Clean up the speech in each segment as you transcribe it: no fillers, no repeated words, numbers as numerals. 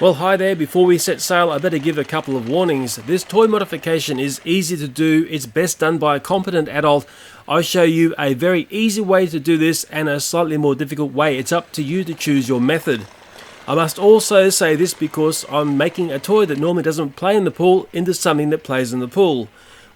Well, hi there. Before we set sail, I better give a couple of warnings. This toy modification is easy to do. It's best done by a competent adult. I'll show you a very easy way to do this and a slightly more difficult way. It's up to you to choose your method. I must also say this because I'm making a toy that normally doesn't play in the pool into something that plays in the pool.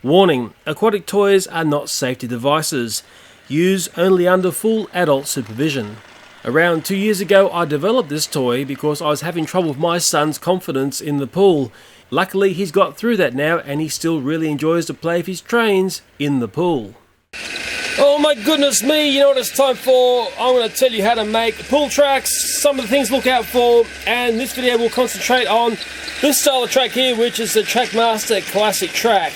Warning, aquatic toys are not safety devices. Use only under full adult supervision. Around 2 years ago, I developed this toy because I was having trouble with my son's confidence in the pool. Luckily, he's got through that now and he still really enjoys to play with his trains in the pool. Oh my goodness me, you know what it's time for? I'm going to tell you how to make pool tracks, some of the things to look out for, and this video will concentrate on this style of track here, which is the Trackmaster Classic Track.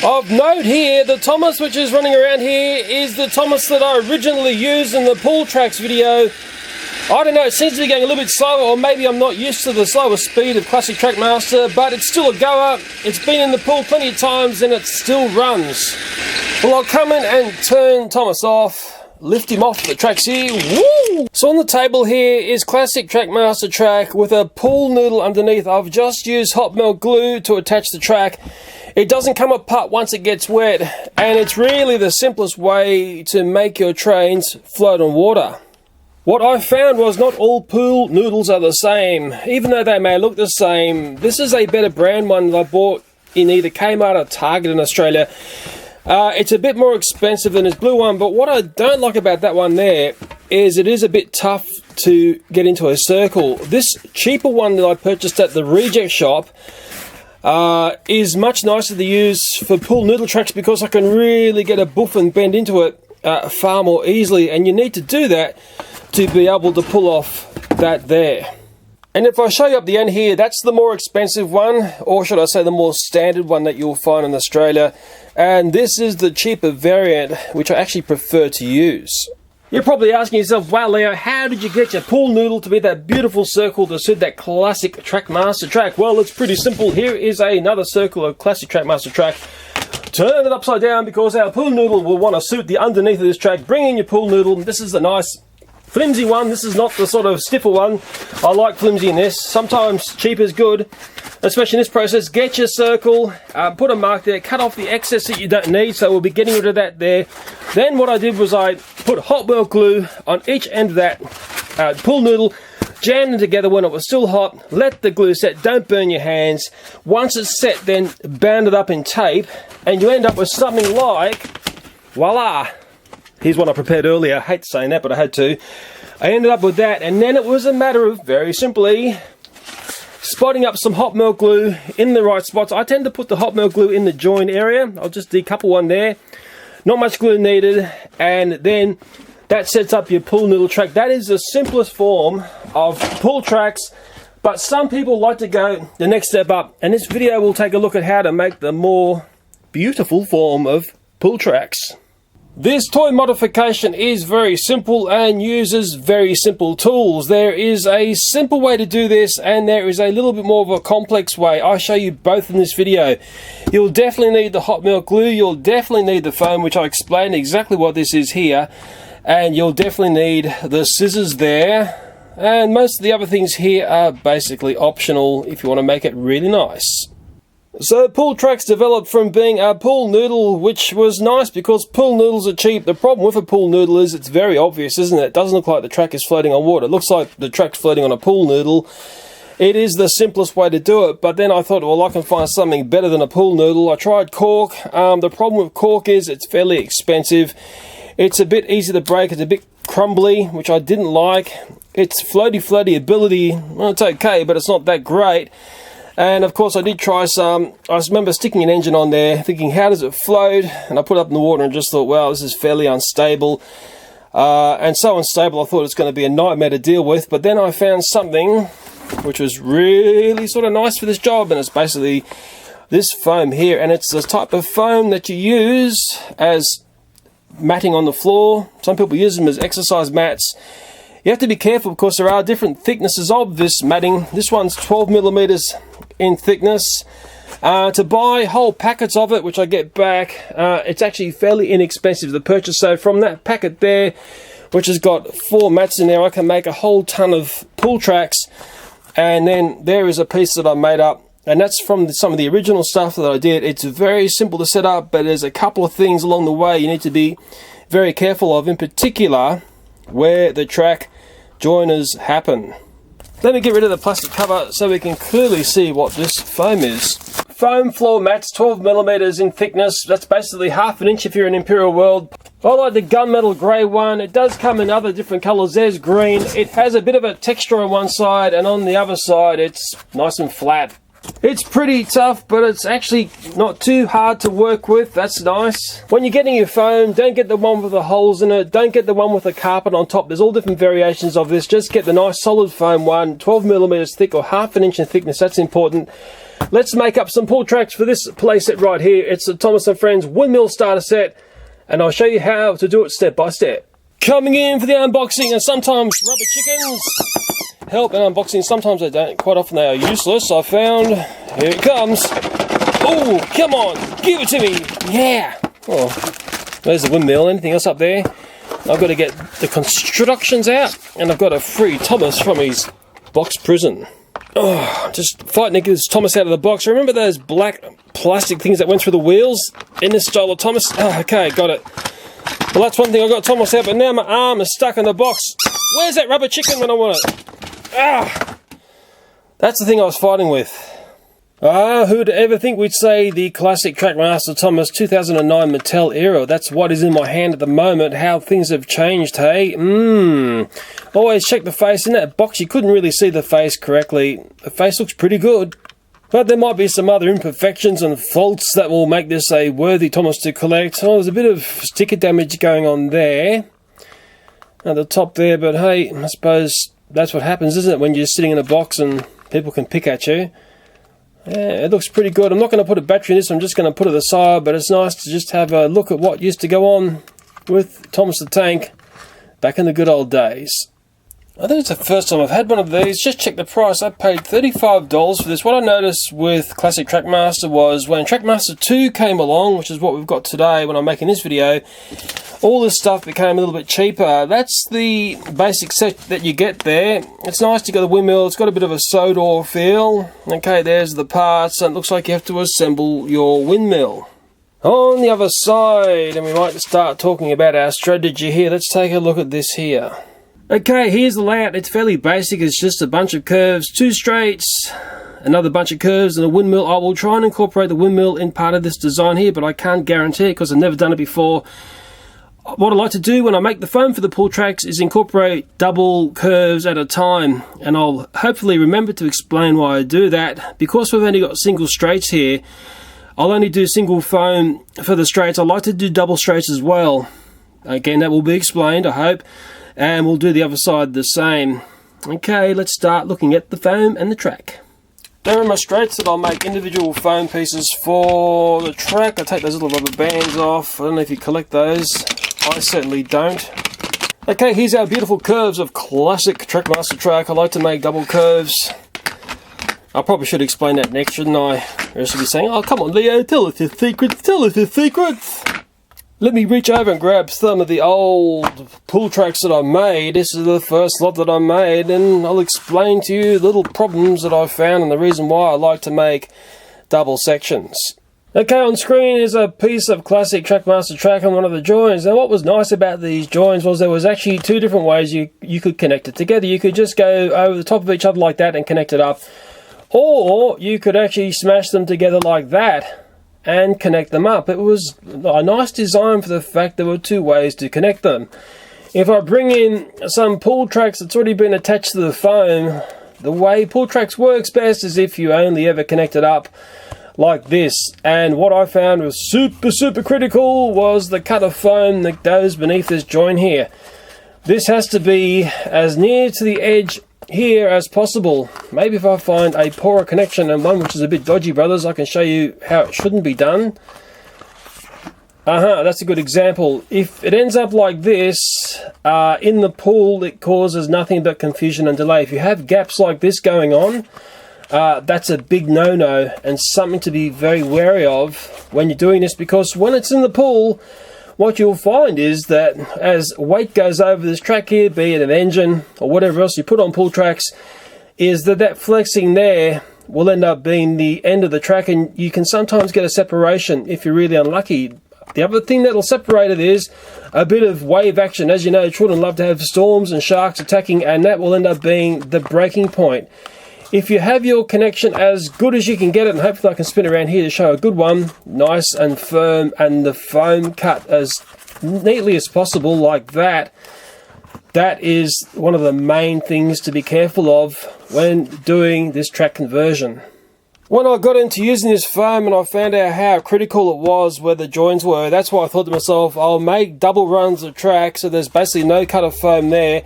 Of note here, the Thomas which is running around here is the Thomas that I originally used in the pool tracks video. I don't know, it seems to be going a little bit slower, or maybe I'm not used to the slower speed of Classic Trackmaster, but it's still a goer. It's been in the pool plenty of times and it still runs. Well, I'll come in and turn Thomas off, lift him off the tracks here. Woo! So on the table here is Classic Trackmaster track with a pool noodle underneath. I've just used hot melt glue to attach the track. It doesn't come apart once it gets wet, and it's really the simplest way to make your trains float on water. What I found was not all pool noodles are the same. Even though they may look the same, this is a better brand one that I bought in either Kmart or Target in Australia. It's a bit more expensive than this blue one, but what I don't like about that one there is it is a bit tough to get into a circle. This cheaper one that I purchased at the reject shop is much nicer to use for pool noodle tracks because I can really get a boof and bend into it far more easily, and you need to do that to be able to pull off that there. And if I show you up the end here, that's the more expensive one, or should I say the more standard one that you'll find in Australia, and this is the cheaper variant which I actually prefer to use. You're probably asking yourself, wow Leo, how did you get your pool noodle to be that beautiful circle to suit that Classic Trackmaster track? Well, it's pretty simple. Here is another circle of Classic Trackmaster track. Turn it upside down because our pool noodle will want to suit the underneath of this track. Bring in your pool noodle. This is the nice flimsy one. This is not the sort of stiffer one. I like flimsy in this. Sometimes cheap is good, especially in this process. Get your circle, put a mark there, cut off the excess that you don't need, so we'll be getting rid of that there. Then what I did was I put hot melt glue on each end of that pool noodle, jammed them together when it was still hot, let the glue set, don't burn your hands. Once it's set, then band it up in tape, and you end up with something like, voila! Here's one I prepared earlier. I hate saying that, but I had to. I ended up with that, and then it was a matter of, very simply, spotting up some hot melt glue in the right spots. I tend to put the hot melt glue in the join area. I'll just decouple one there. Not much glue needed, and then that sets up your pool noodle track. That is the simplest form of pool tracks, but some people like to go the next step up, and this video will take a look at how to make the more beautiful form of pool tracks. This toy modification is very simple and uses very simple tools. There is a simple way to do this and there is a little bit more of a complex way. I'll show you both in this video. You'll definitely need the hot melt glue, you'll definitely need the foam, which I explained exactly what this is here, and you'll definitely need the scissors there, and most of the other things here are basically optional if you want to make it really nice. So pool tracks developed from being a pool noodle, which was nice because pool noodles are cheap. The problem with a pool noodle is it's very obvious, isn't it? It doesn't look like the track is floating on water. It looks like the track's floating on a pool noodle. It is the simplest way to do it, but then I thought, well, I can find something better than a pool noodle. I tried cork. The problem with cork is it's fairly expensive. It's a bit easy to break. It's a bit crumbly, which I didn't like. Its floaty ability, well, it's okay, but it's not that great. And of course I did try some. I remember sticking an engine on there thinking, how does it float? And I put it up in the water and just thought, wow, this is fairly unstable. And so unstable I thought it's going to be a nightmare to deal with. But then I found something which was really sort of nice for this job, and it's basically this foam here. And it's the type of foam that you use as matting on the floor. Some people use them as exercise mats. You have to be careful because there are different thicknesses of this matting. This one's 12 millimeters in thickness. To buy whole packets of it, which I get back, it's actually fairly inexpensive to purchase. So from that packet there, which has got 4 mats in there, I can make a whole ton of pool tracks. And then there is a piece that I made up, and that's from some of the original stuff that I did. It's very simple to set up, but there's a couple of things along the way you need to be very careful of, in particular where the track joiners happen. Let me get rid of the plastic cover so we can clearly see what this foam is. Foam floor mats, 12mm in thickness. That's basically ½ inch if you're in Imperial World. I like the gunmetal grey one. It does come in other different colours. There's green. It has a bit of a texture on one side, and on the other side it's nice and flat. It's pretty tough, but it's actually not too hard to work with. That's nice. When you're getting your foam, don't get the one with the holes in it. Don't get the one with the carpet on top. There's all different variations of this. Just get the nice solid foam one, 12mm thick or ½ inch in thickness. That's important. Let's make up some pull tracks for this playset right here. It's the Thomas & Friends windmill starter set, and I'll show you how to do it step by step. Coming in for the unboxing, and sometimes rubber chickens help in unboxing, sometimes they don't. Quite often they are useless, I found. Here it comes. Oh, come on, give it to me. Yeah. Oh, there's the windmill. Anything else up there? I've got to get the constructions out, and I've got to free Thomas from his box prison. Oh, just fighting to get this Thomas out of the box. Remember those black plastic things that went through the wheels in this style of Thomas? Oh, okay, got it. Well, that's one thing I got Thomas out, but now my arm is stuck in the box. Where's that rubber chicken when I want it? Ah! That's the thing I was fighting with. Who'd ever think we'd say the Classic Trackmaster Thomas 2009 Mattel era? That's what is in my hand at the moment. How things have changed, hey? Always check the face. In that box you couldn't really see the face correctly. The face looks pretty good. But there might be some other imperfections and faults that will make this a worthy Thomas to collect. Oh, there's a bit of sticker damage going on there at the top there, but hey, I suppose that's what happens, isn't it, when you're sitting in a box and people can pick at you. Yeah, it looks pretty good. I'm not going to put a battery in this, I'm just going to put it aside, but it's nice to just have a look at what used to go on with Thomas the Tank back in the good old days. I think it's the first time I've had one of these. Just check the price. I paid $35 for this. What I noticed with Classic Trackmaster was when Trackmaster 2 came along, which is what we've got today when I'm making this video, all this stuff became a little bit cheaper. That's the basic set that you get there. It's nice to get the windmill. It's got a bit of a soda feel. Okay, there's the parts, and it looks like you have to assemble your windmill. On the other side, and we might start talking about our strategy here. Let's take a look at this here. Okay, here's the layout. It's fairly basic. It's just a bunch of curves, 2 straights, another bunch of curves, and a windmill. I will try and incorporate the windmill in part of this design here, but I can't guarantee it because I've never done it before. What I like to do when I make the foam for the pull tracks is incorporate double curves at a time, and I'll hopefully remember to explain why I do that. Because we've only got single straights here, I'll only do single foam for the straights. I like to do double straights as well. Again, that will be explained, I hope. And we'll do the other side the same. Okay, let's start looking at the foam and the track. There are my straights that I'll make individual foam pieces for the track. I take those little rubber bands off. I don't know if you collect those. I certainly don't. Okay, here's our beautiful curves of Classic Trackmaster track. I like to make double curves. I probably should explain that next, shouldn't I? Or else you'll be saying, oh, come on, Leo, tell us your secrets, tell us your secrets. Let me reach over and grab some of the old pull tracks that I made. This is the first lot that I made, and I'll explain to you little problems that I've found and the reason why I like to make double sections. Okay, on screen is a piece of Classic Trackmaster track on one of the joins. Now what was nice about these joins was there was actually 2 different ways you could connect it together. You could just go over the top of each other like that and connect it up, or you could actually smash them together like that and connect them up. It was a nice design for the fact there were 2 ways to connect them. If I bring in some pull tracks that's already been attached to the foam, the way pull tracks works best is if you only ever connect it up like this. And what I found was super critical was the cut of foam that goes beneath this joint here. This has to be as near to the edge here as possible. Maybe if I find a poorer connection and one which is a bit dodgy, brothers, I can show you how it shouldn't be done. That's a good example. If it ends up like this in the pool, it causes nothing but confusion and delay. If you have gaps like this going on, that's a big no-no and something to be very wary of when you're doing this, because when it's in the pool, what you'll find is that as weight goes over this track here, be it an engine or whatever else you put on pull tracks, is that flexing there will end up being the end of the track, and you can sometimes get a separation if you're really unlucky. The other thing that'll separate it is a bit of wave action. As you know, children love to have storms and sharks attacking, and that will end up being the breaking point. If you have your connection as good as you can get it, and hopefully I can spin around here to show a good one, nice and firm, and the foam cut as neatly as possible like that, that is one of the main things to be careful of when doing this track conversion. When I got into using this foam and I found out how critical it was where the joins were, that's why I thought to myself, I'll make double runs of track so there's basically no cut of foam there.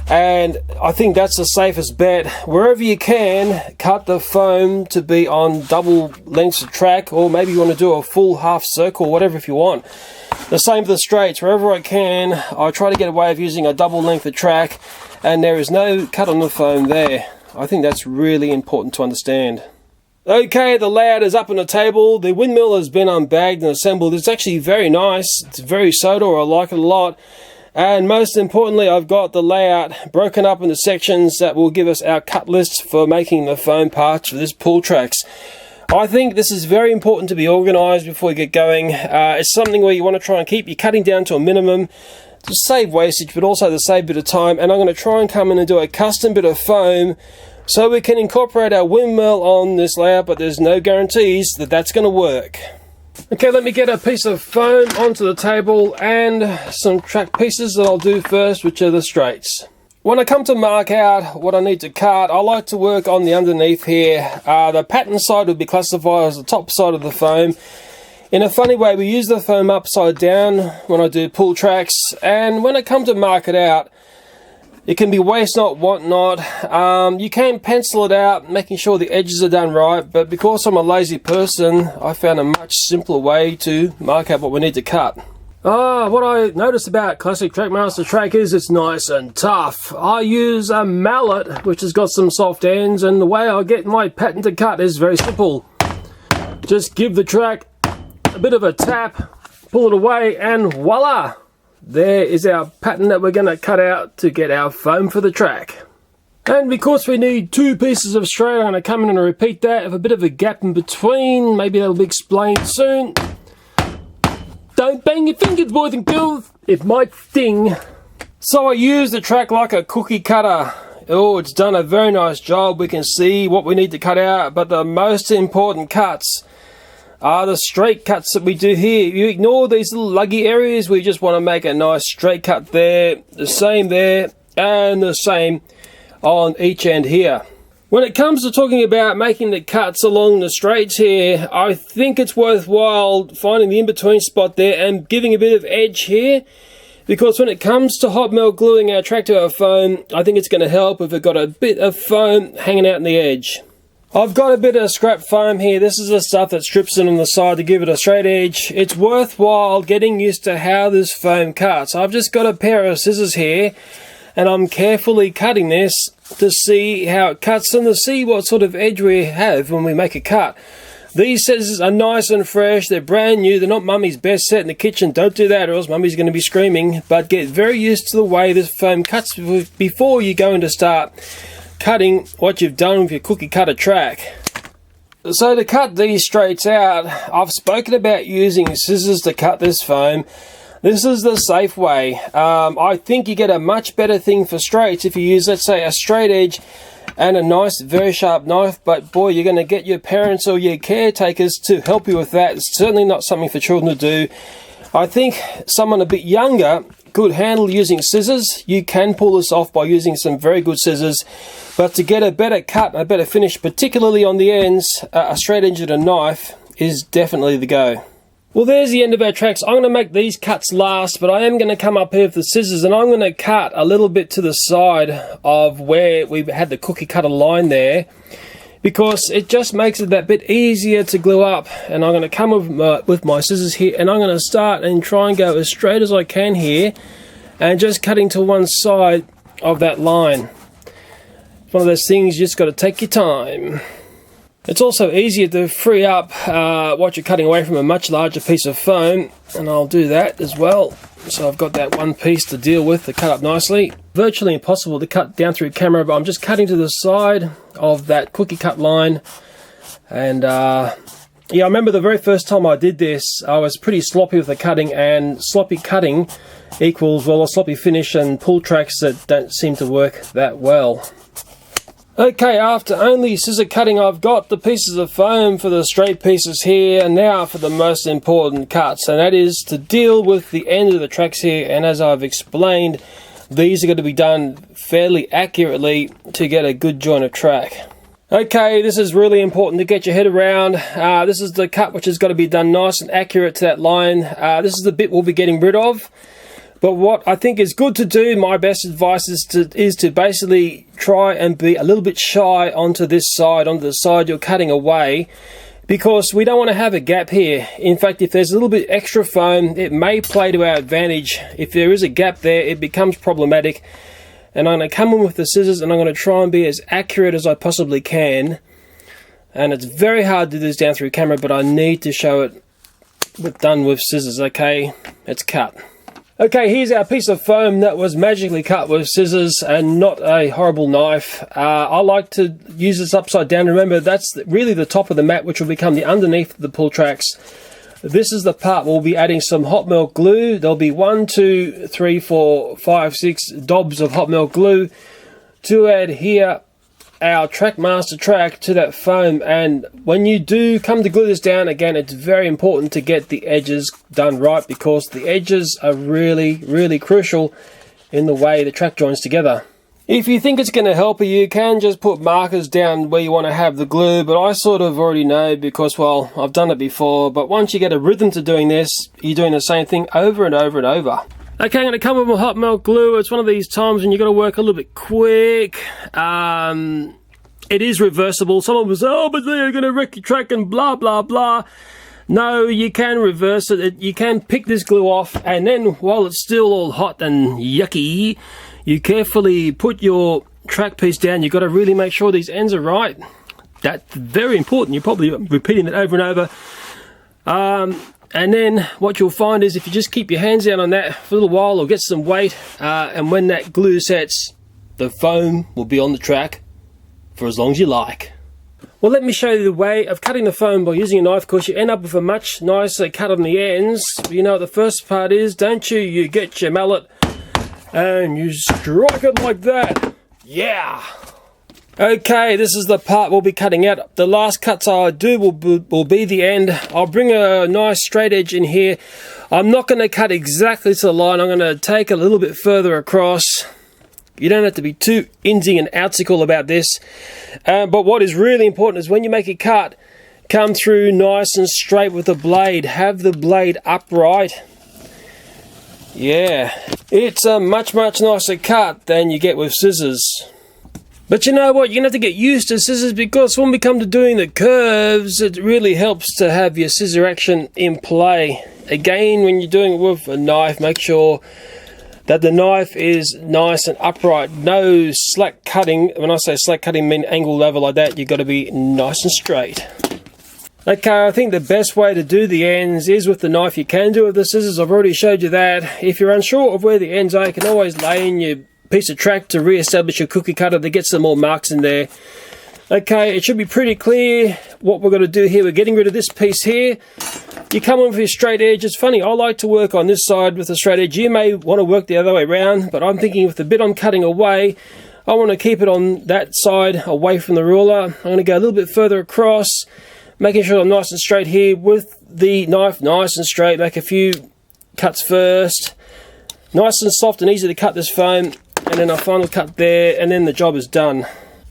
And I think that's the safest bet. Wherever you can, cut the foam to be on double lengths of track, or maybe you want to do a full half circle, whatever if you want. The same for the straights. Wherever I can, I try to get away with using a double length of track, and there is no cut on the foam there. I think that's really important to understand. Okay, the layout is up on the table. The windmill has been unbagged and assembled. It's actually very nice. It's very soda. I like it a lot. And most importantly, I've got the layout broken up into sections that will give us our cut lists for making the foam parts for this pull tracks. I think this is very important to be organised before you get going. It's something where you want to try and keep your cutting down to a minimum to save wastage, but also to save a bit of time. And I'm going to try and come in and do a custom bit of foam so we can incorporate our windmill on this layout, but there's no guarantees that that's going to work. Okay, let me get a piece of foam onto the table and some track pieces that I'll do first, which are the straights. When I come to mark out what I need to cut, I like to work on the underneath here. The pattern side would be classified as the top side of the foam. In a funny way, we use the foam upside down when I do pull tracks, and when I come to mark it out, it can be waste not, want not. You can pencil it out, making sure the edges are done right, but because I'm a lazy person, I found a much simpler way to mark out what we need to cut. What I noticed about Classic Trackmaster track is it's nice and tough. I use a mallet, which has got some soft ends, and the way I get my pattern to cut is very simple. Just give the track a bit of a tap, pull it away, and voila! There is our pattern that we're going to cut out to get our foam for the track. And because we need two pieces of straight, I'm going to come in and repeat that with a bit of a gap in between. Maybe that'll be explained soon. Don't bang your fingers, boys and girls. It might sting. So I use the track like a cookie cutter. Oh, it's done a very nice job. We can see what we need to cut out, but the most important cuts are the straight cuts that we do here. You ignore these little luggy areas. We just want to make a nice straight cut there, the same there, and the same on each end here. When it comes to talking about making the cuts along the straights here, I think it's worthwhile finding the in-between spot there and giving a bit of edge here, because when it comes to hot melt gluing our track to our foam, I think it's going to help if we've got a bit of foam hanging out in the edge. I've got a bit of scrap foam here. This is the stuff that strips in on the side to give it a straight edge. It's worthwhile getting used to how this foam cuts. I've just got a pair of scissors here, and I'm carefully cutting this to see how it cuts and to see what sort of edge we have when we make a cut. These scissors are nice and fresh. They're brand new. They're not Mummy's best set in the kitchen. Don't do that or else Mummy's going to be screaming. But get very used to the way this foam cuts before you go into start cutting what you've done with your cookie cutter track. So to cut these straights out, I've spoken about using scissors to cut this foam. This is the safe way. I think you get a much better thing for straights if you use, let's say, a straight edge and a nice very sharp knife, but boy, you're going to get your parents or your caretakers to help you with that. It's certainly not something for children to do. I think someone a bit younger could handle using scissors. You can pull this off by using some very good scissors, but to get a better cut and a better finish, particularly on the ends, a straight edge and a knife is definitely the go. Well, there's the end of our tracks. I'm going to make these cuts last, but I am going to come up here with the scissors and I'm going to cut a little bit to the side of where we've had the cookie cutter line there, because it just makes it that bit easier to glue up. And I'm going to come with my scissors here, and I'm going to start and try and go as straight as I can here, and just cutting to one side of that line. It's one of those things, you just got to take your time. It's also easier to free up what you're cutting away from a much larger piece of foam, and I'll do that as well. So I've got that one piece to deal with to cut up nicely. Virtually impossible to cut down through camera, but I'm just cutting to the side of that cookie cut line. And yeah, I remember the very first time I did this, I was pretty sloppy with the cutting, and sloppy cutting equals, well, a sloppy finish and pull tracks that don't seem to work that well. Okay, after only scissor cutting, I've got the pieces of foam for the straight pieces here, and now for the most important cuts, and that is to deal with the end of the tracks here. And as I've explained, these are going to be done fairly accurately to get a good joint of track. Okay, this is really important to get your head around. This is the cut which has got to be done nice and accurate to that line. This is the bit we'll be getting rid of. But what I think is good to do, my best advice is to basically try and be a little bit shy onto this side, onto the side you're cutting away, because we don't want to have a gap here. In fact, if there's a little bit extra foam, it may play to our advantage. If there is a gap there, it becomes problematic. And I'm going to come in with the scissors and I'm going to try and be as accurate as I possibly can. And it's very hard to do this down through camera, but I need to show it done with scissors. Okay, let's cut. Okay, here's our piece of foam that was magically cut with scissors and not a horrible knife. I like to use this upside down. Remember, that's really the top of the mat, which will become the underneath of the pull tracks. This is the part we'll be adding some hot melt glue. There'll be 1, 2, 3, 4, 5, 6 dobs of hot melt glue to adhere our Trackmaster track to that foam. And when you do come to glue this down, again, it's very important to get the edges done right, because the edges are really crucial in the way the track joins together. If you think it's going to help you can just put markers down where you want to have the glue, but I sort of already know because, well, I've done it before. But once you get a rhythm to doing this, you're doing the same thing over and over and over. Okay, I'm going to come with my hot melt glue. It's one of these times when you've got to work a little bit quick. It is reversible. Someone was, oh, but they're going to wreck your track and blah, blah, blah. No, you can reverse it. You can pick this glue off, and then while it's still all hot and yucky, you carefully put your track piece down. You've got to really make sure these ends are right. That's very important. You're probably repeating it over and over. And then what you'll find is if you just keep your hands down on that for a little while, or get some weight, and when that glue sets, the foam will be on the track for as long as you like. Well, let me show you the way of cutting the foam by using a knife. Of course, you end up with a much nicer cut on the ends. You know what the first part is, don't you? You get your mallet and you strike it like that. Yeah! Okay, this is the part we'll be cutting out. The last cuts I do will be the end. I'll bring a nice straight edge in here. I'm not going to cut exactly to the line. I'm going to take a little bit further across. You don't have to be too insy and outsical about this. But what is really important is when you make a cut, come through nice and straight with the blade. Have the blade upright. Yeah, it's a much nicer cut than you get with scissors. But you know what, you're going to have to get used to scissors, because when we come to doing the curves, it really helps to have your scissor action in play. Again, when you're doing it with a knife, make sure that the knife is nice and upright. No slack cutting. When I say slack cutting, I mean angle level like that. You've got to be nice and straight. Okay, I think the best way to do the ends is with the knife. You can do it with the scissors. I've already showed you that. If you're unsure of where the ends are, you can always lay in your piece of track to re-establish your cookie cutter to get some more marks in there. Okay, it should be pretty clear what we're going to do here. We're getting rid of this piece here. You come in with your straight edge. It's funny, I like to work on this side with a straight edge. You may want to work the other way around, but I'm thinking with the bit I'm cutting away, I want to keep it on that side away from the ruler. I'm going to go a little bit further across, making sure I'm nice and straight here with the knife, nice and straight. Make a few cuts first. Nice and soft and easy to cut this foam, and then a final cut there, and then the job is done.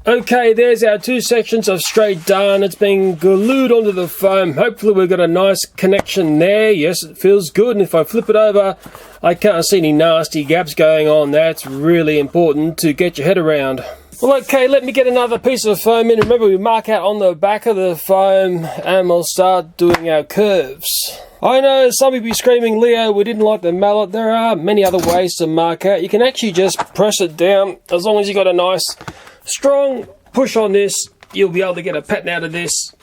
Okay, there's our two sections of straight done. It's been glued onto the foam. Hopefully we've got a nice connection there. Yes, it feels good, and if I flip it over, I can't see any nasty gaps going on. That's really important to get your head around. Well, okay, let me get another piece of foam in. Remember, we mark out on the back of the foam, and we'll start doing our curves. I know some of you screaming, Leo, we didn't like the mallet. There are many other ways to mark out. You can actually just press it down. As long as you've got a nice strong push on this, you'll be able to get a pattern out of this.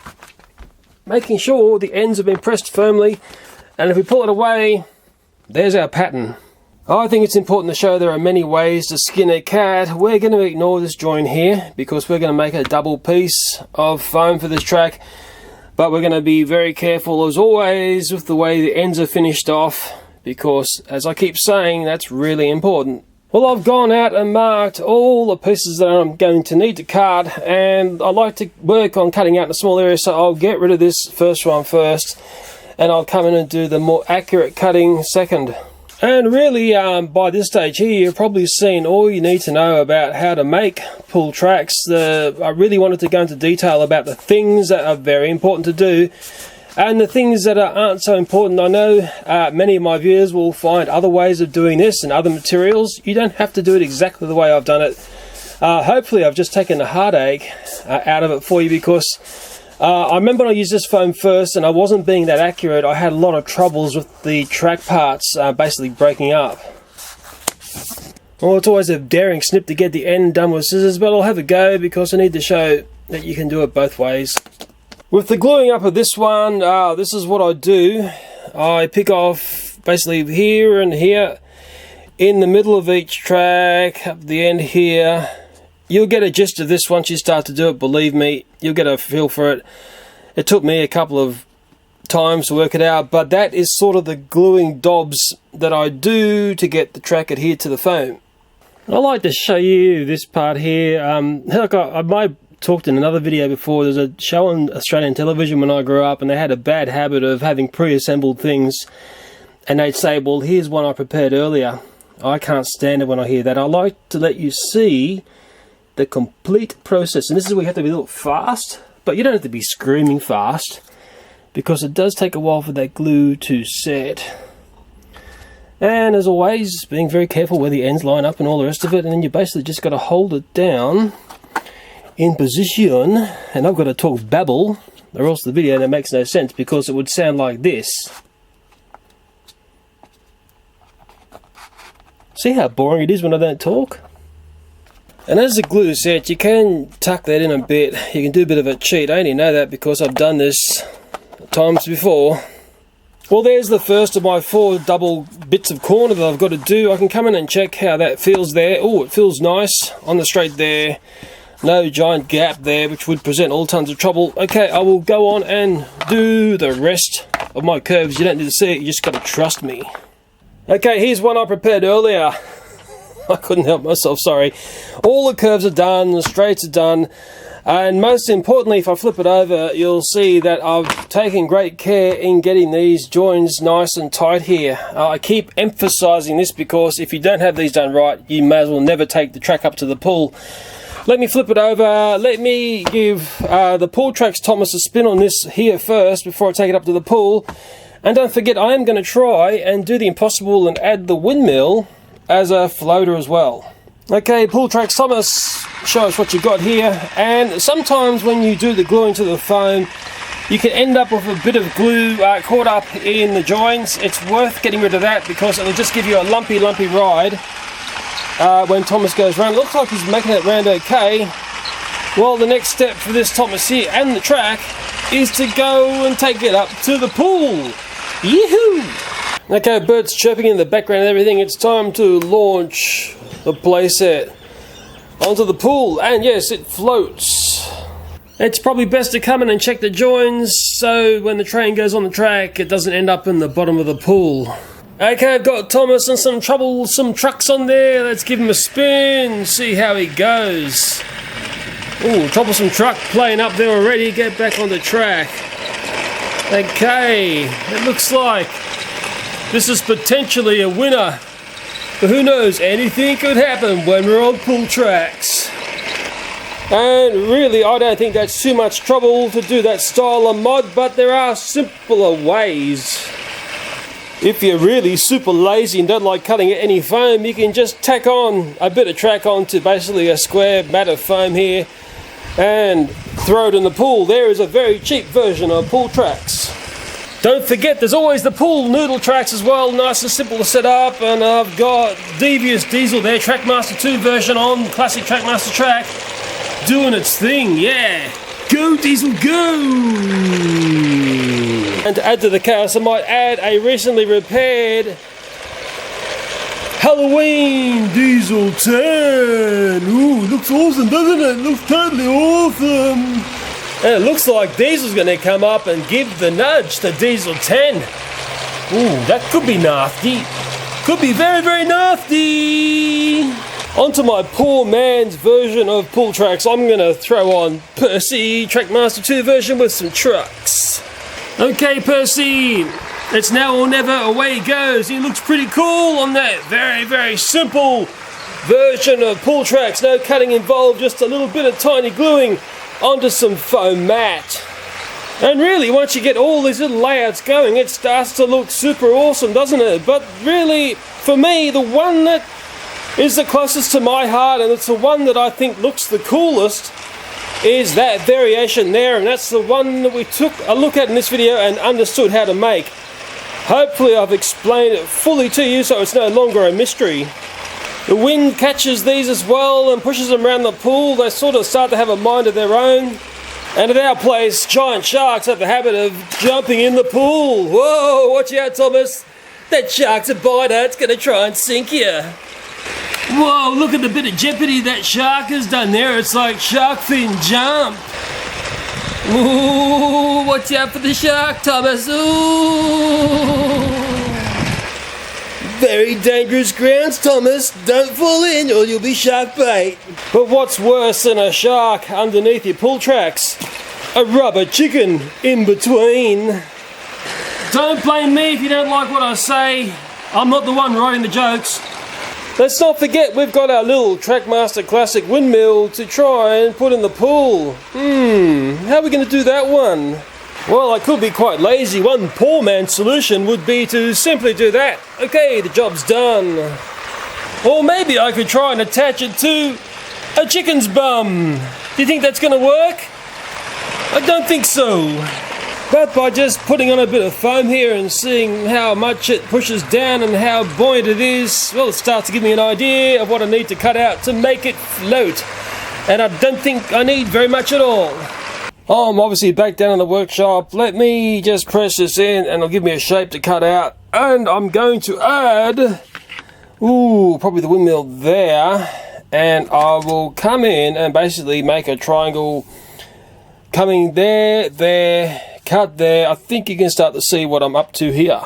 Making sure the ends have been pressed firmly, and if we pull it away, there's our pattern. I think it's important to show there are many ways to skin a cat. We're going to ignore this joint here because we're going to make a double piece of foam for this track. But we're going to be very careful as always with the way the ends are finished off, because as I keep saying, that's really important. Well, I've gone out and marked all the pieces that I'm going to need to cut, and I like to work on cutting out in a small area, so I'll get rid of this first one first, and I'll come in and do the more accurate cutting second. And really, by this stage here, you've probably seen all you need to know about how to make pull tracks. I really wanted to go into detail about the things that are very important to do, and the things that aren't so important. I know many of my viewers will find other ways of doing this and other materials. You don't have to do it exactly the way I've done it. Hopefully I've just taken the heartache out of it for you, because I remember when I used this foam first and I wasn't being that accurate. I had a lot of troubles with the track parts basically breaking up. Well, it's always a daring snip to get the end done with scissors, but I'll have a go because I need to show that you can do it both ways. With the gluing up of this one, this is what I do. I pick off basically here and here in the middle of each track, up the end here. You'll get a gist of this once you start to do it, believe me. You'll get a feel for it. It took me a couple of times to work it out, but that is sort of the gluing dobs that I do to get the track adhered to the foam. I like to show you this part here. Look, I might have talked in another video before. There's a show on Australian television when I grew up, and they had a bad habit of having pre-assembled things, and they'd say, well, here's one I prepared earlier. I can't stand it when I hear that. I like to let you see the complete process, and this is where you have to be a little fast, but you don't have to be screaming fast, because it does take a while for that glue to set. And as always, being very careful where the ends line up and all the rest of it, and then you basically just got to hold it down in position. And I've got to talk babble, or else the video that makes no sense, because it would sound like this. See how boring it is when I don't talk? And as the glue sets, you can tuck that in a bit. You can do a bit of a cheat. I only know that because I've done this times before. Well, there's the first of my 4 double bits of corner that I've got to do. I can come in and check how that feels there. Oh, it feels nice on the straight there. No giant gap there, which would present all tons of trouble. Okay, I will go on and do the rest of my curves. You don't need to see it, you just got to trust me. Okay, here's one I prepared earlier. I couldn't help myself, sorry. All the curves are done, the straights are done, and most importantly, if I flip it over, you'll see that I've taken great care in getting these joins nice and tight here. I keep emphasizing this because if you don't have these done right, you may as well never take the track up to the pull. Let me flip it over. Let me give the pull tracks Thomas a spin on this here first before I take it up to the pull. And don't forget, I am going to try and do the impossible and add the windmill as a floater as well. Okay, pull tracks Thomas, show us what you've got here. And sometimes when you do the gluing to the foam, you can end up with a bit of glue caught up in the joints. It's worth getting rid of that because it'll just give you a lumpy ride when Thomas goes round. It looks like he's making it round okay. Well, the next step for this Thomas here and the track is to go and take it up to the pool. Yee-hoo! Okay, birds chirping in the background and everything. It's time to launch the playset onto the pool, and yes, it floats. It's probably best to come in and check the joins so when the train goes on the track it doesn't end up in the bottom of the pool. Okay, I've got Thomas and some trucks on there. Let's give him a spin, see how he goes. Ooh, troublesome truck playing up there already. Get back on the track. Okay, it looks like this is potentially a winner. But who knows, anything could happen when we're on pull tracks. And really, I don't think that's too much trouble to do that style of mod, but there are simpler ways. If you're really super lazy and don't like cutting any foam, you can just tack on a bit of track onto basically a square mat of foam here and throw it in the pool. There is a very cheap version of pull tracks. Don't forget, there's always the pool noodle tracks as well, nice and simple to set up. And I've got Devious Diesel there, Trackmaster 2 version on Classic Trackmaster track, doing its thing, yeah. Go Diesel, go! And to add to the chaos, I might add a recently repaired Halloween Diesel 10. Ooh, looks awesome, doesn't it? Looks totally awesome. And it looks like Diesel's going to come up and give the nudge to Diesel 10. Ooh, that could be nasty. Could be very, very nasty. Onto my poor man's version of pull tracks. I'm going to throw on Percy Trackmaster 2 version with some trucks. Okay, Percy. It's now or never, away he goes. He looks pretty cool on that very, very simple version of pull tracks. No cutting involved, just a little bit of tiny gluing onto some foam mat. And really, once you get all these little layouts going, it starts to look super awesome, doesn't it? But really, for me, the one that is the closest to my heart, and it's the one that I think looks the coolest, is that variation there. And that's the one that we took a look at in this video and understood how to make. Hopefully I've explained it fully to you so it's no longer a mystery. The wind catches these as well and pushes them around the pool. They sort of start to have a mind of their own. And at our place, giant sharks have the habit of jumping in the pool. Whoa, watch out, Thomas. That shark's a biter. It's going to try and sink you. Whoa, look at the bit of jeopardy that shark has done there. It's like shark fin jump. Ooh, watch out for the shark, Thomas. Ooh. Very dangerous grounds, Thomas. Don't fall in or you'll be shark bait. But what's worse than a shark underneath your pull tracks? A rubber chicken in between. Don't blame me if you don't like what I say. I'm not the one writing the jokes. Let's not forget we've got our little Trackmaster Classic windmill to try and put in the pool. How are we going to do that one? Well, I could be quite lazy. One poor man's solution would be to simply do that. Okay, the job's done. Or maybe I could try and attach it to a chicken's bum. Do you think that's going to work? I don't think so. But by just putting on a bit of foam here and seeing how much it pushes down and how buoyant it is, well, it starts to give me an idea of what I need to cut out to make it float. And I don't think I need very much at all. I'm obviously back down in the workshop. Let me just press this in and it'll give me a shape to cut out. And I'm going to add, probably the windmill there. And I will come in and basically make a triangle coming there, cut there. I think you can start to see what I'm up to here.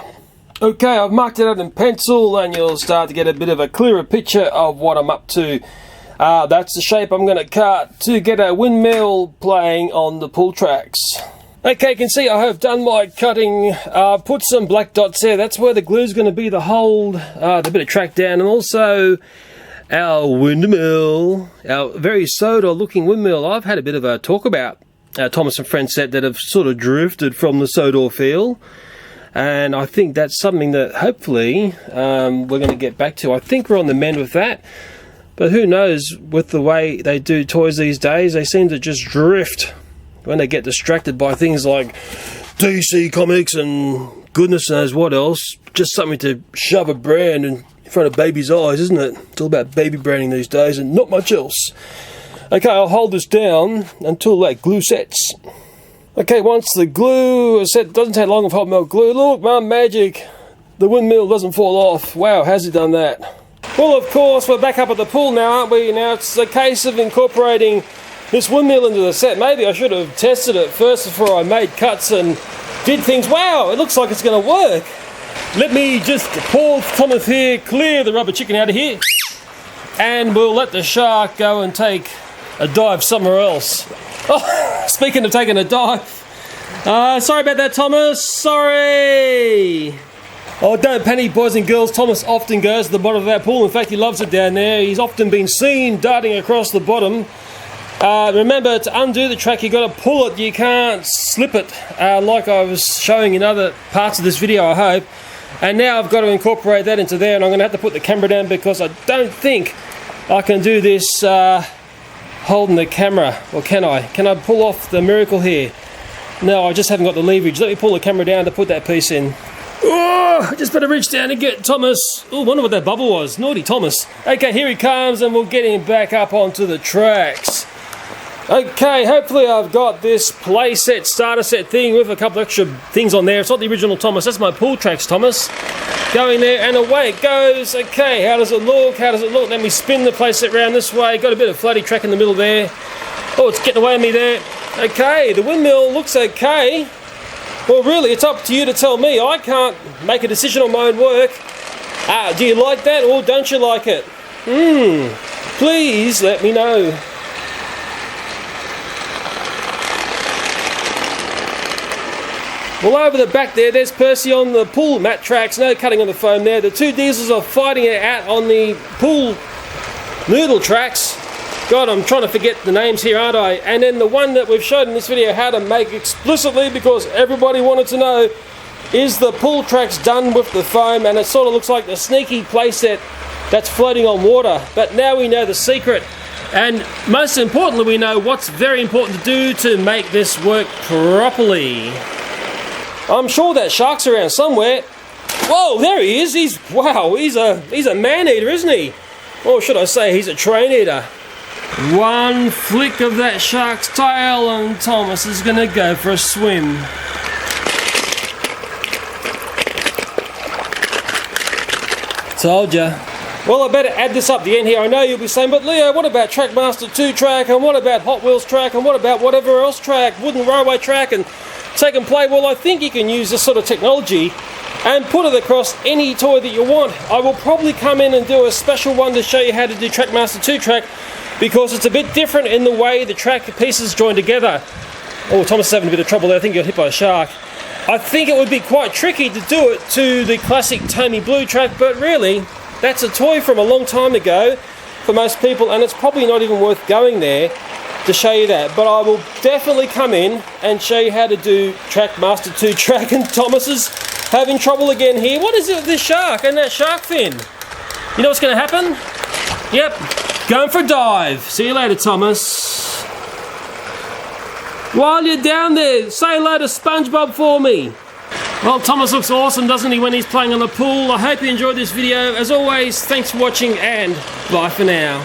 Okay, I've marked it out in pencil and you'll start to get a bit of a clearer picture of what I'm up to. That's the shape I'm going to cut to get a windmill playing on the pull tracks. Okay, you can see I have done my cutting. I've put some black dots there. That's where the glue's going to be to hold the bit of track down, and also our windmill, our very soda looking windmill. I've had a bit of a talk about Thomas and friends set that have sort of drifted from the Sodor feel, and I think that's something that hopefully we're going to get back to. I think we're on the mend with that. But who knows, with the way they do toys these days, they seem to just drift when they get distracted by things like DC Comics and goodness knows what else. Just something to shove a brand in front of babies' eyes, isn't it? It's all about baby branding these days and not much else. Okay, I'll hold this down until that glue sets. Okay, once the glue is set, doesn't take long of hot melt glue. Look, Mum, magic. The windmill doesn't fall off. Wow, how's he done that? Well, of course, we're back up at the pool now, aren't we? Now it's a case of incorporating this windmill into the set. Maybe I should have tested it first before I made cuts and did things. Wow, it looks like it's going to work. Let me just pour Thomas here, clear the rubber chicken out of here, and we'll let the shark go and take a dive somewhere else. Oh, speaking of taking a dive, sorry about that, Thomas. Sorry. Oh, don't panic, boys and girls. Thomas often goes to the bottom of that pool. In fact, he loves it down there. He's often been seen darting across the bottom. Remember, to undo the track, you've got to pull it. You can't slip it, like I was showing in other parts of this video, I hope. And now I've got to incorporate that into there, and I'm going to have to put the camera down because I don't think I can do this holding the camera. Or can I? Can I pull off the miracle here? No, I just haven't got the leverage. Let me pull the camera down to put that piece in. Oh, I just better reach down and get Thomas. Oh, wonder what that bubble was. Naughty Thomas. Okay, here he comes and we'll get him back up onto the tracks. Okay, hopefully I've got this playset starter set thing with a couple extra things on there. It's not the original Thomas, that's my pull tracks Thomas. Going there and away it goes. Okay, how does it look? How does it look? Let me spin the playset around this way. Got a bit of floaty track in the middle there. Oh, it's getting away from me there. Okay, the windmill looks okay. Well, really, it's up to you to tell me. I can't make a decision on my own work. Do you like that or don't you like it? Please let me know. Well, over the back there's Percy on the pull mat tracks, no cutting on the foam there. The two diesels are fighting it out on the pull noodle tracks. God, I'm trying to forget the names here, aren't I? And then the one that we've showed in this video how to make explicitly, because everybody wanted to know, is the pull tracks done with the foam, and it sort of looks like the sneaky playset that's floating on water. But now we know the secret. And most importantly, we know what's very important to do to make this work properly. I'm sure that shark's around somewhere. Whoa, there he is. He's a man-eater, isn't he? Or should I say he's a train-eater. One flick of that shark's tail and Thomas is gonna go for a swim. Told ya. Well, I better add this up the end here. I know you'll be saying, but Leo, what about Trackmaster 2 track, and what about Hot Wheels track, and what about whatever else track, wooden railway track, and take and play? Well, I think you can use this sort of technology and put it across any toy that you want. I will probably come in and do a special one to show you how to do Trackmaster 2 track, because it's a bit different in the way the track pieces join together. Oh, Thomas is having a bit of trouble there. I think he got hit by a shark. I think it would be quite tricky to do it to the classic Tommy Blue track, but really, that's a toy from a long time ago for most people, and it's probably not even worth going there to show you that. But I will definitely come in and show you how to do Trackmaster 2 track. And Thomas is having trouble again here. What is it with this shark and that shark fin? You know what's going to happen? Yep, going for a dive. See you later, Thomas. While you're down there, say hello to SpongeBob for me. Well, Thomas looks awesome, doesn't he, when he's playing on the pool? I hope you enjoyed this video. As always, thanks for watching and bye for now.